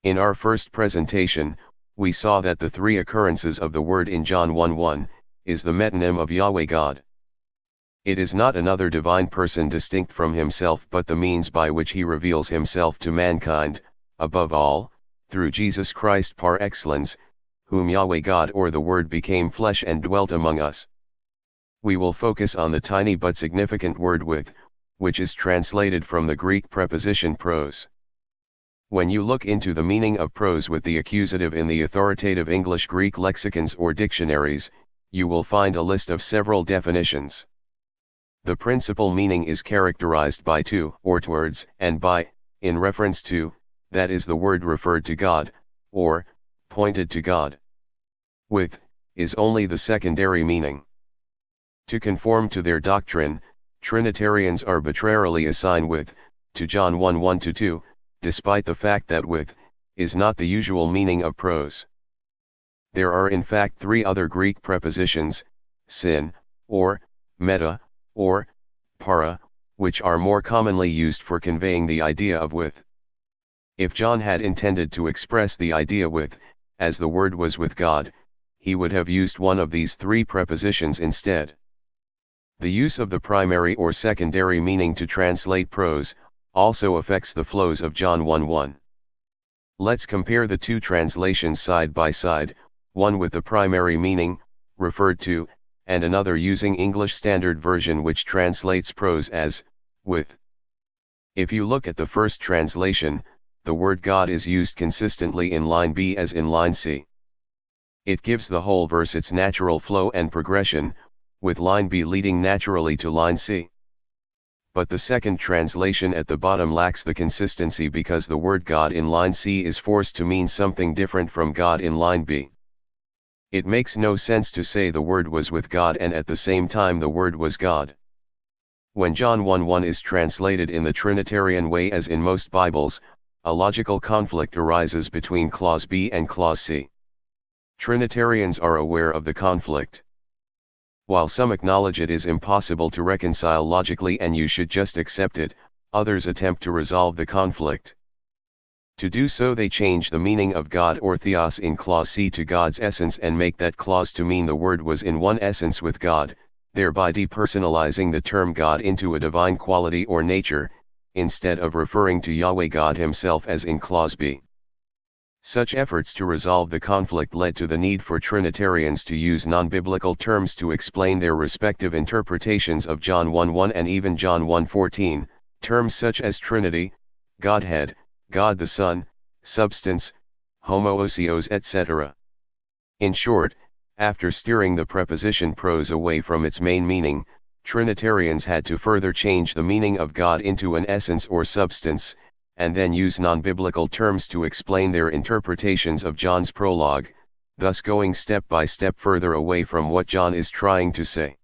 In our first presentation, we saw that the three occurrences of the word in John 1:1 is the metonym of Yahweh God. It is not another divine person distinct from himself but the means by which he reveals himself to mankind, above all, through Jesus Christ par excellence, whom Yahweh God or the Word became flesh and dwelt among us. We will focus on the tiny but significant word with, which is translated from the Greek preposition pros. When you look into the meaning of pros with the accusative in the authoritative English Greek lexicons or dictionaries, you will find a list of several definitions. The principal meaning is characterized by to or towards and by, in reference to, that is the word referred to God, or, pointed to God. With, is only the secondary meaning. To conform to their doctrine, Trinitarians arbitrarily assign with, to John 1:1-2, despite the fact that with, is not the usual meaning of pros. There are in fact three other Greek prepositions, sin, or, meta, or, para, which are more commonly used for conveying the idea of with. If John had intended to express the idea with, as the Word was with God, he would have used one of these three prepositions instead. The use of the primary or secondary meaning to translate pros, also affects the flows of John 1:1. Let's compare the two translations side by side, one with the primary meaning, referred to, and another using English Standard Version which translates pros as, with. If you look at the first translation, the word God is used consistently in line B as in line C. It gives the whole verse its natural flow and progression, with line B leading naturally to line C. But the second translation at the bottom lacks the consistency because the word God in line C is forced to mean something different from God in line B. It makes no sense to say the Word was with God and at the same time the Word was God. When John 1:1 is translated in the Trinitarian way as in most Bibles, a logical conflict arises between clause B and clause C. Trinitarians are aware of the conflict. While some acknowledge it is impossible to reconcile logically and you should just accept it, others attempt to resolve the conflict. To do so they change the meaning of God or theos in clause C to God's essence and make that clause to mean the Word was in one essence with God, thereby depersonalizing the term God into a divine quality or nature, instead of referring to Yahweh God himself as in clause B. Such efforts to resolve the conflict led to the need for Trinitarians to use non-biblical terms to explain their respective interpretations of John 1:1 and even John 1:14, terms such as Trinity, Godhead, God the Son, substance, homoousios etc. In short, after steering the preposition pros away from its main meaning, Trinitarians had to further change the meaning of God into an essence or substance, and then use non-biblical terms to explain their interpretations of John's prologue, thus going step by step further away from what John is trying to say.